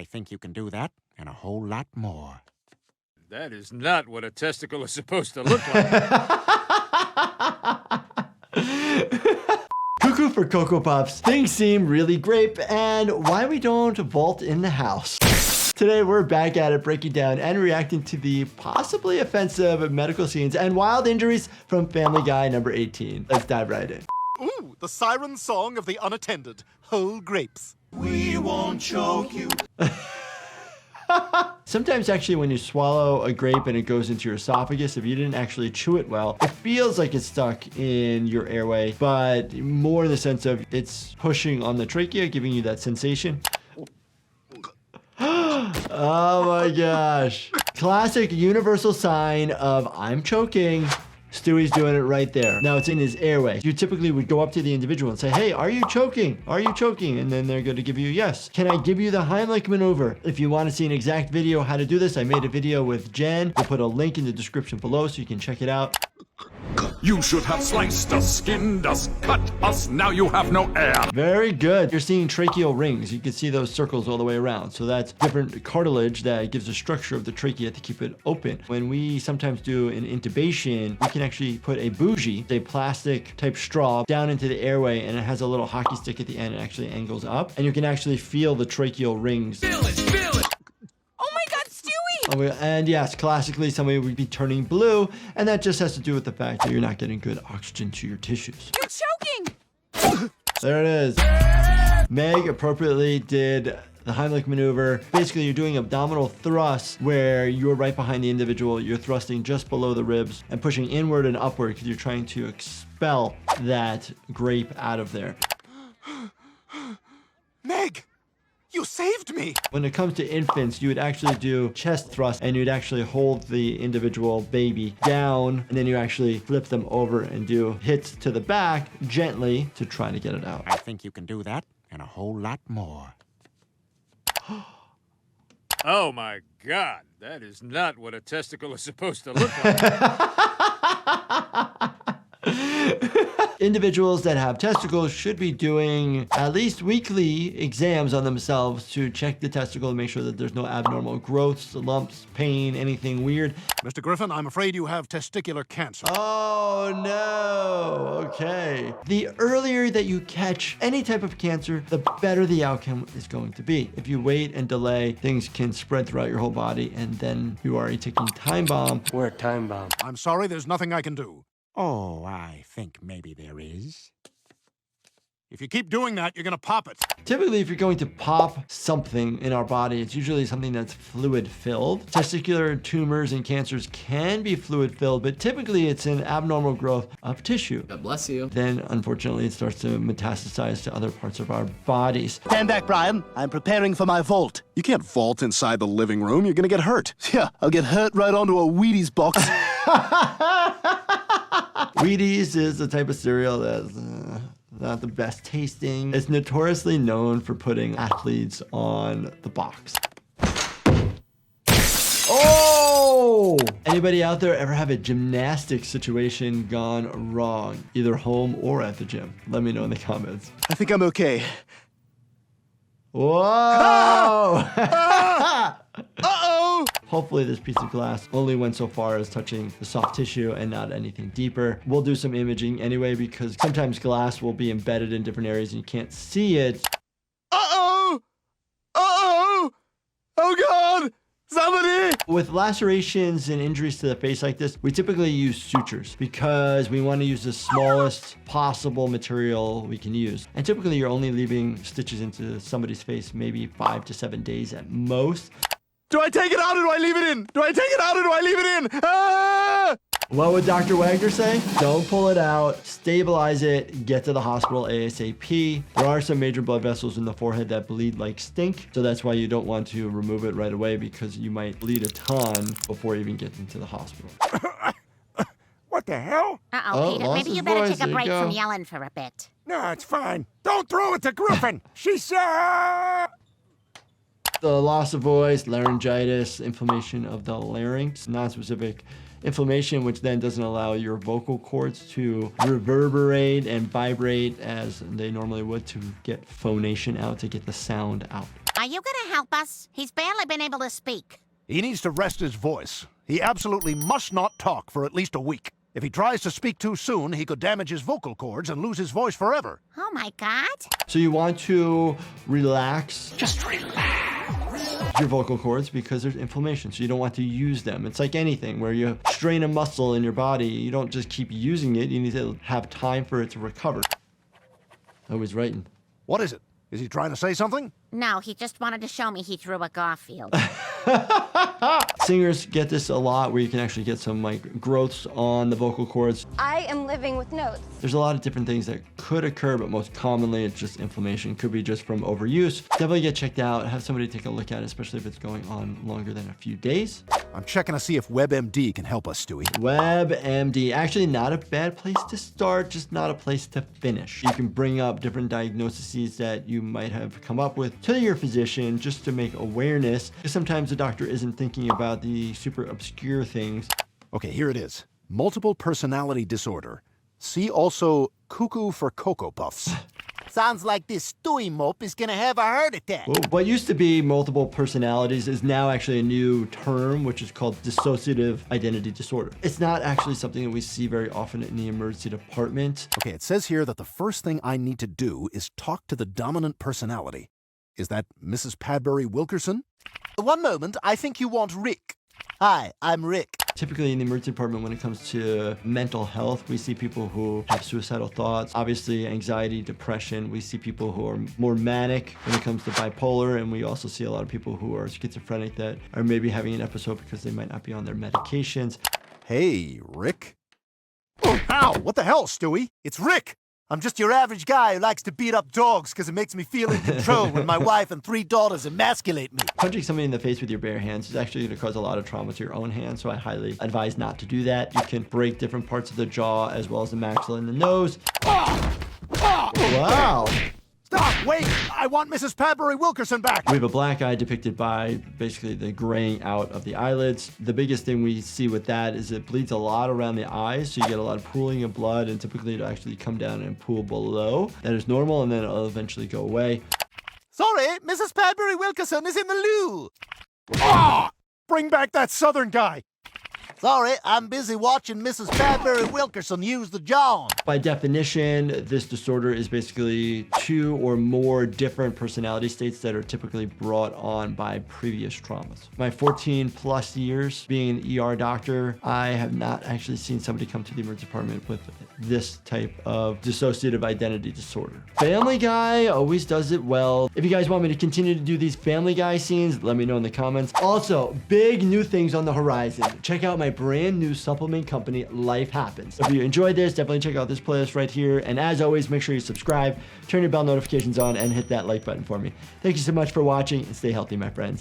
I think you can do that and a whole lot more. That is not what a testicle is supposed to look like. Cuckoo for Cocoa Puffs. Things seem really great, and why we don't vault in the house. Today, we're back at it, breaking down and reacting to the possibly offensive medical scenes and wild injuries from Family Guy number 18. Let's dive right in. Ooh, the siren song of the unattended. Whole grapes. We won't choke you. Sometimes actually when you swallow a grape and it goes into your esophagus, if you didn't actually chew it well, it feels like it's stuck in your airway, but more in the sense of it's pushing on the trachea, giving you that sensation. Oh my gosh. Classic universal sign of I'm choking. Stewie's doing it right there. Now it's in his airway. You typically would go up to the individual and say, hey, are you choking? Are you choking? And then they're going to give you yes. Can I give you the Heimlich maneuver? If you want to see an exact video how to do this, I made a video with Jen. We'll put a link in the description below so you can check it out. You should have sliced us, skinned us, cut us, now you have no air. Very good. You're seeing tracheal rings. You can see those circles all the way around. So that's different cartilage that gives the structure of the trachea to keep it open. When we sometimes do an intubation, we can actually put a bougie, a plastic type straw down into the airway, and it has a little hockey stick at the end. It actually angles up, and you can actually feel the tracheal rings. Feel it, feel it. And yes, classically somebody would be turning blue, and that just has to do with the fact that you're not getting good oxygen to your tissues. You're choking! There it is. Meg appropriately did the Heimlich maneuver. Basically, you're doing abdominal thrusts where you're right behind the individual. You're thrusting just below the ribs and pushing inward and upward because you're trying to expel that grape out of there. Meg, you saved me. When it comes to infants, you would actually do chest thrust, and you'd actually hold the individual baby down, and then you actually flip them over and do hits to the back gently to try to get it out. I think you can do that and a whole lot more. Oh my God, that is not what a testicle is supposed to look like. Individuals that have testicles should be doing at least weekly exams on themselves to check the testicle and make sure that there's no abnormal growths, lumps, pain, anything weird. Mr. Griffin, I'm afraid you have testicular cancer. Oh no, okay. The earlier that you catch any type of cancer, the better the outcome is going to be. If you wait and delay, things can spread throughout your whole body, and then you are a ticking time bomb. We're a time bomb. I'm sorry, there's nothing I can do. Oh, I think maybe there is. If you keep doing that, you're gonna pop it. Typically, if you're going to pop something in our body, it's usually something that's fluid-filled. Testicular tumors and cancers can be fluid-filled, but typically it's an abnormal growth of tissue. God bless you. Then, unfortunately, it starts to metastasize to other parts of our bodies. Stand back, Brian. I'm preparing for my vault. You can't vault inside the living room. You're gonna get hurt. Yeah, I'll get hurt right onto a Wheaties box. Wheaties is the type of cereal that's not the best tasting. It's notoriously known for putting athletes on the box. Oh! Anybody out there ever have a gymnastics situation gone wrong, either home or at the gym? Let me know in the comments. I think I'm okay. Whoa! Uh-oh! Hopefully this piece of glass only went so far as touching the soft tissue and not anything deeper. We'll do some imaging anyway because sometimes glass will be embedded in different areas and you can't see it. Uh-oh! Uh-oh! Oh God! Somebody! With lacerations and injuries to the face like this, we typically use sutures because we want to use the smallest possible material we can use. And typically you're only leaving stitches into somebody's face maybe 5 to 7 days at most. Do I take it out or do I leave it in? Do I take it out or do I leave it in? Ah! What would Dr. Wagner say? Don't pull it out, stabilize it, get to the hospital ASAP. There are some major blood vessels in the forehead that bleed like stink, so that's why you don't want to remove it right away because you might bleed a ton before you even get into the hospital. What the hell? Uh-oh, Peter, maybe you better take a break from yelling for a bit. No, it's fine. Don't throw it to Griffin. She said... The loss of voice, laryngitis, inflammation of the larynx, non-specific inflammation, which then doesn't allow your vocal cords to reverberate and vibrate as they normally would to get phonation out, to get the sound out. Are you gonna help us? He's barely been able to speak. He needs to rest his voice. He absolutely must not talk for at least a week. If he tries to speak too soon, he could damage his vocal cords and lose his voice forever. Oh my God. So you want to relax. Just relax your vocal cords because there's inflammation. So you don't want to use them. It's like anything where you strain a muscle in your body. You don't just keep using it. You need to have time for it to recover. Oh, he's writing. What is it? Is he trying to say something? No, he just wanted to show me he threw a Garfield. Singers get this a lot where you can actually get some like growths on the vocal cords. I am living with notes. There's a lot of different things that could occur, but most commonly it's just inflammation. Could be just from overuse. Definitely get checked out. Have somebody take a look at it, especially if it's going on longer than a few days. I'm checking to see if WebMD can help us, Stewie. WebMD, actually not a bad place to start, just not a place to finish. You can bring up different diagnoses that you might have come up with to your physician just to make awareness. Because sometimes the doctor isn't thinking about the super obscure things. Okay, here it is. Multiple personality disorder. See also cuckoo for Cocoa Puffs. Sounds like this Stewie mope is gonna have a heart attack. Well, what used to be multiple personalities is now actually a new term, which is called dissociative identity disorder. It's not actually something that we see very often in the emergency department. Okay, it says here that the first thing I need to do is talk to the dominant personality. Is that Mrs. Padbury Wilkerson? One moment, I think you want Rick. Hi, I'm Rick. Typically in the emergency department, when it comes to mental health, we see people who have suicidal thoughts, obviously anxiety, depression. We see people who are more manic when it comes to bipolar, and we also see a lot of people who are schizophrenic that are maybe having an episode because they might not be on their medications. Hey, Rick. Oh, ow! What the hell, Stewie? It's Rick. I'm just your average guy who likes to beat up dogs because it makes me feel in control when my wife and 3 daughters emasculate me. Punching somebody in the face with your bare hands is actually going to cause a lot of trauma to your own hands, so I highly advise not to do that. You can break different parts of the jaw as well as the maxilla and the nose. Wow! Stop! Wait! I want Mrs. Padbury Wilkerson back! We have a black eye depicted by basically the graying out of the eyelids. The biggest thing we see with that is it bleeds a lot around the eyes, so you get a lot of pooling of blood, and typically it'll actually come down and pool below. That is normal, and then it'll eventually go away. Sorry, Mrs. Padbury Wilkerson is in the loo. Ah! Bring back that southern guy! Sorry, I'm busy watching Mrs. Padbury Wilkerson use the John. By definition, this disorder is basically 2 or more different personality states that are typically brought on by previous traumas. My 14 plus years being an ER doctor, I have not actually seen somebody come to the emergency department with this type of dissociative identity disorder. Family Guy always does it well. If you guys want me to continue to do these Family Guy scenes, let me know in the comments. Also, big new things on the horizon. Check out my brand new supplement company, Life Happens. If you enjoyed this, definitely check out this playlist right here. And as always, make sure you subscribe, turn your bell notifications on, and hit that like button for me. Thank you so much for watching, and stay healthy, my friends.